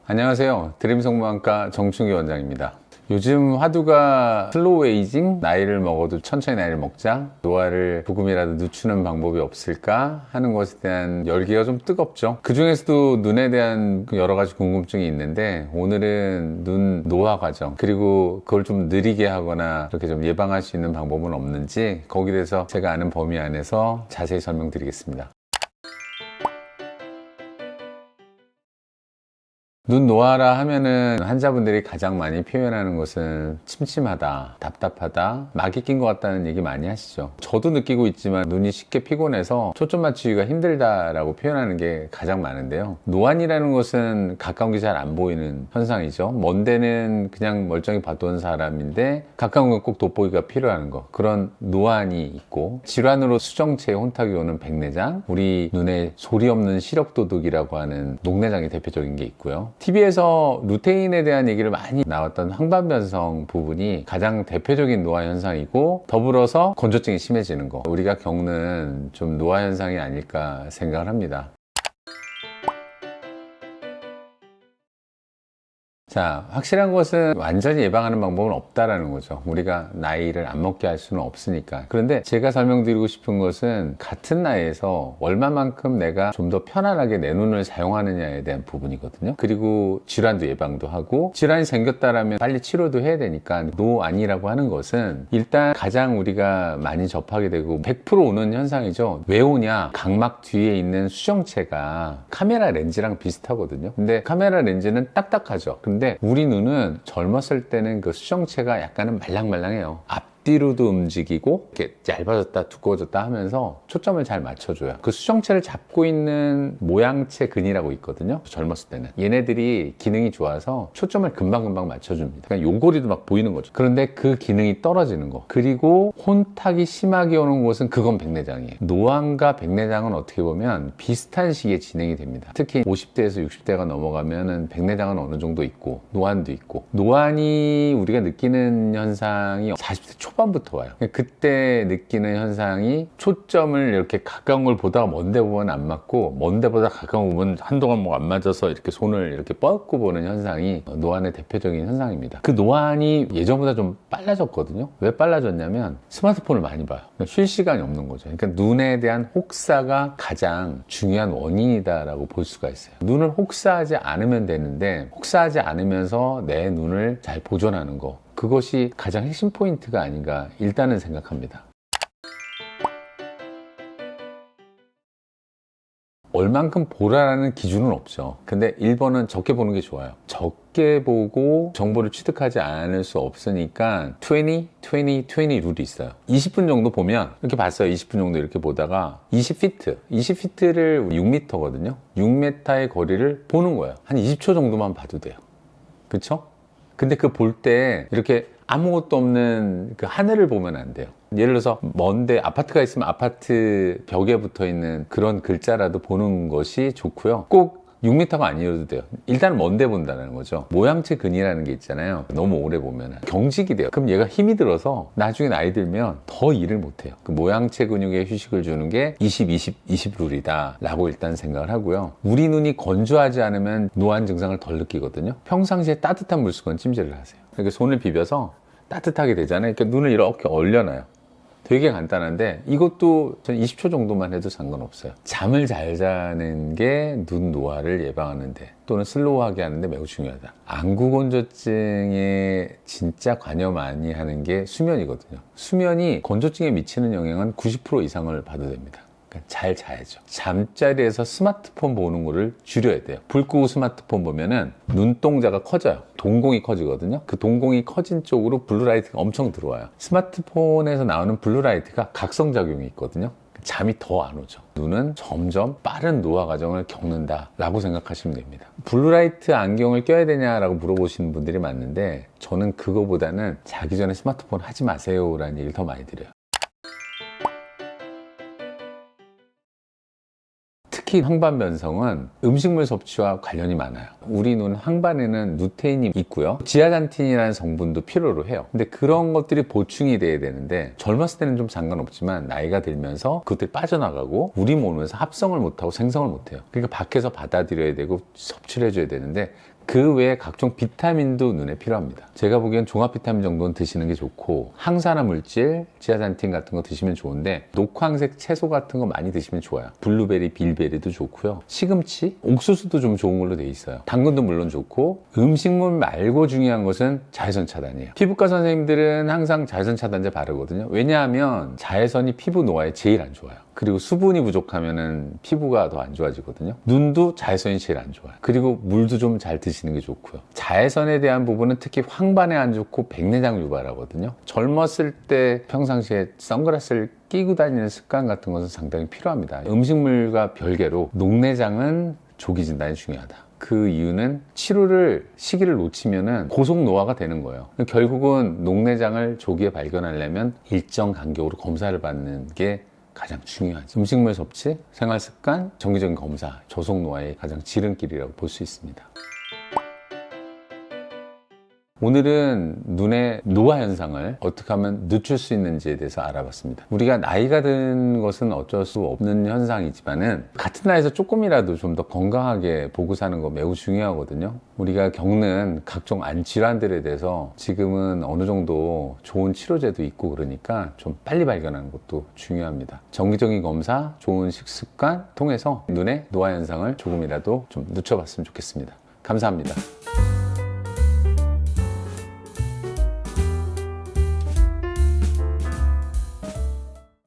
안녕하세요. 드림성모안과 정충기 원장입니다. 요즘 화두가 슬로우 에이징, 나이를 먹어도 천천히 나이를 먹자, 노화를 조금이라도 늦추는 방법이 없을까 하는 것에 대한 열기가 좀 뜨겁죠. 그 중에서도 눈에 대한 여러 가지 궁금증이 있는데, 오늘은 눈 노화 과정, 그리고 그걸 좀 느리게 하거나 이렇게 좀 예방할 수 있는 방법은 없는지, 거기에 대해서 제가 아는 범위 안에서 자세히 설명드리겠습니다. 눈 노화라 하면은 환자분들이 가장 많이 표현하는 것은 침침하다, 답답하다, 막이 낀 것 같다는 얘기 많이 하시죠. 저도 느끼고 있지만 눈이 쉽게 피곤해서 초점 맞추기가 힘들다라고 표현하는 게 가장 많은데요. 노안이라는 것은 가까운 게 잘 안 보이는 현상이죠. 먼 데는 그냥 멀쩡히 봤던 사람인데 가까운 건 꼭 돋보기가 필요한 거. 그런 노안이 있고, 질환으로 수정체에 혼탁이 오는 백내장, 우리 눈에 소리 없는 시력도둑이라고 하는 녹내장이 대표적인 게 있고요. TV에서 루테인에 대한 얘기를 많이 나왔던 황반변성 부분이 가장 대표적인 노화 현상이고, 더불어서 건조증이 심해지는 거, 우리가 겪는 좀 노화 현상이 아닐까 생각을 합니다. 자, 확실한 것은 완전히 예방하는 방법은 없다라는 거죠. 우리가 나이를 안 먹게 할 수는 없으니까. 그런데 제가 설명드리고 싶은 것은 같은 나이에서 얼마만큼 내가 좀 더 편안하게 내 눈을 사용하느냐에 대한 부분이거든요. 그리고 질환도 예방도 하고, 질환이 생겼다라면 빨리 치료도 해야 되니까, 노안이라고 하는 것은 일단 가장 우리가 많이 접하게 되고 100% 오는 현상이죠. 왜 오냐? 각막 뒤에 있는 수정체가 카메라 렌즈랑 비슷하거든요. 근데 카메라 렌즈는 딱딱하죠. 근데 우리 눈은 젊었을 때는 그 수정체가 약간은 말랑말랑해요. 앞뒤로도 움직이고 이렇게 얇아졌다 두꺼워졌다 하면서 초점을 잘 맞춰줘요. 그 수정체를 잡고 있는 모양체 근이라고 있거든요. 젊었을 때는 얘네들이 기능이 좋아서 초점을 금방금방 맞춰줍니다. 그러니까 요고리도 막 보이는 거죠. 그런데 그 기능이 떨어지는 거, 그리고 혼탁이 심하게 오는 곳은 그건 백내장이에요. 노안과 백내장은 어떻게 보면 비슷한 시기에 진행이 됩니다. 특히 50대에서 60대가 넘어가면은 백내장은 어느 정도 있고 노안도 있고, 노안이 우리가 느끼는 현상이 40대 초반부터 와요. 그때 느끼는 현상이 초점을 이렇게 가까운 걸 보다가 먼데 보면 안 맞고, 먼데 보다 가까운 거 보면 한동안 뭐 안 맞아서 이렇게 손을 이렇게 뻗고 보는 현상이 노안의 대표적인 현상입니다. 그 노안이 예전보다 좀 빨라졌거든요. 왜 빨라졌냐면 스마트폰을 많이 봐요. 쉴 시간이 없는 거죠. 그러니까 눈에 대한 혹사가 가장 중요한 원인이다라고 볼 수가 있어요. 눈을 혹사하지 않으면 되는데, 혹사하지 않으면서 내 눈을 잘 보존하는 거, 그것이 가장 핵심 포인트가 아닌가 일단은 생각합니다. 얼만큼 보라라는 기준은 없죠. 근데 1번은 적게 보는 게 좋아요. 적게 보고 정보를 취득하지 않을 수 없으니까 20, 20, 20 룰이 있어요. 20분 정도 보면, 이렇게 봤어요. 20분 정도 이렇게 보다가 20피트, 20피트를 6m거든요. 6m의 거리를 보는 거예요. 한 20초 정도만 봐도 돼요. 그쵸? 근데 그 볼 때 이렇게 아무것도 없는 그 하늘을 보면 안 돼요. 예를 들어서 먼데 아파트가 있으면 아파트 벽에 붙어 있는 그런 글자라도 보는 것이 좋고요. 꼭 6m가 아니어도 돼요. 일단 먼데 본다는 거죠. 모양체 근이라는 게 있잖아요. 너무 오래 보면 경직이 돼요. 그럼 얘가 힘이 들어서 나중에 나이 들면 더 일을 못해요. 그 모양체 근육에 휴식을 주는 게 20, 20, 20 룰이다 라고 일단 생각을 하고요. 우리 눈이 건조하지 않으면 노안 증상을 덜 느끼거든요. 평상시에 따뜻한 물수건 찜질을 하세요. 이렇게 손을 비벼서 따뜻하게 되잖아요. 이렇게 눈을 이렇게 얼려놔요. 되게 간단한데 이것도 전 20초 정도만 해도 상관없어요. 잠을 잘 자는 게 눈 노화를 예방하는데, 또는 슬로우하게 하는데 매우 중요하다. 안구건조증에 진짜 관여 많이 하는 게 수면이거든요. 수면이 건조증에 미치는 영향은 90% 이상을 봐도 됩니다. 잘 자야죠. 잠자리에서 스마트폰 보는 거를 줄여야 돼요. 불 끄고 스마트폰 보면은 눈동자가 커져요. 동공이 커지거든요. 그 동공이 커진 쪽으로 블루라이트가 엄청 들어와요. 스마트폰에서 나오는 블루라이트가 각성작용이 있거든요. 잠이 더 안 오죠. 눈은 점점 빠른 노화 과정을 겪는다 라고 생각하시면 됩니다. 블루라이트 안경을 껴야 되냐라고 물어보시는 분들이 많은데, 저는 그거보다는 자기 전에 스마트폰 하지 마세요 라는 얘기를 더 많이 드려요. 특히 황반변성은 음식물 섭취와 관련이 많아요. 우리 눈 황반에는 루테인이 있고요. 지아잔틴이라는 성분도 필요로 해요. 근데 그런 것들이 보충이 돼야 되는데, 젊었을 때는 좀 상관없지만 나이가 들면서 그것들이 빠져나가고 우리 몸에서 합성을 못하고 생성을 못해요. 그러니까 밖에서 받아들여야 되고 섭취를 해줘야 되는데, 그 외에 각종 비타민도 눈에 필요합니다. 제가 보기엔 종합 비타민 정도는 드시는 게 좋고, 항산화 물질, 지아잔틴 같은 거 드시면 좋은데, 녹황색 채소 같은 거 많이 드시면 좋아요. 블루베리, 빌베리도 좋고요. 시금치, 옥수수도 좀 좋은 걸로 돼 있어요. 당근도 물론 좋고, 음식물 말고 중요한 것은 자외선 차단이에요. 피부과 선생님들은 항상 자외선 차단제 바르거든요. 왜냐하면 자외선이 피부 노화에 제일 안 좋아요. 그리고 수분이 부족하면은 피부가 더 안 좋아지거든요. 눈도 자외선이 제일 안 좋아요. 그리고 물도 좀 잘 드시는 게 좋고요. 자외선에 대한 부분은 특히 황반에 안 좋고 백내장 유발하거든요. 젊었을 때 평상시에 선글라스를 끼고 다니는 습관 같은 것은 상당히 필요합니다. 음식물과 별개로 녹내장은 조기 진단이 중요하다. 그 이유는 치료를 시기를 놓치면은 고속 노화가 되는 거예요. 결국은 녹내장을 조기에 발견하려면 일정 간격으로 검사를 받는 게 가장 중요하죠. 음식물 섭취, 생활 습관, 정기적인 검사, 조속 노화의 가장 지름길이라고 볼 수 있습니다. 오늘은 눈의 노화 현상을 어떻게 하면 늦출 수 있는지에 대해서 알아봤습니다. 우리가 나이가 든 것은 어쩔 수 없는 현상이지만은 같은 나이에서 조금이라도 좀 더 건강하게 보고 사는 거 매우 중요하거든요. 우리가 겪는 각종 안 질환들에 대해서 지금은 어느 정도 좋은 치료제도 있고 그러니까 좀 빨리 발견하는 것도 중요합니다. 정기적인 검사, 좋은 식습관 통해서 눈의 노화 현상을 조금이라도 좀 늦춰봤으면 좋겠습니다. 감사합니다.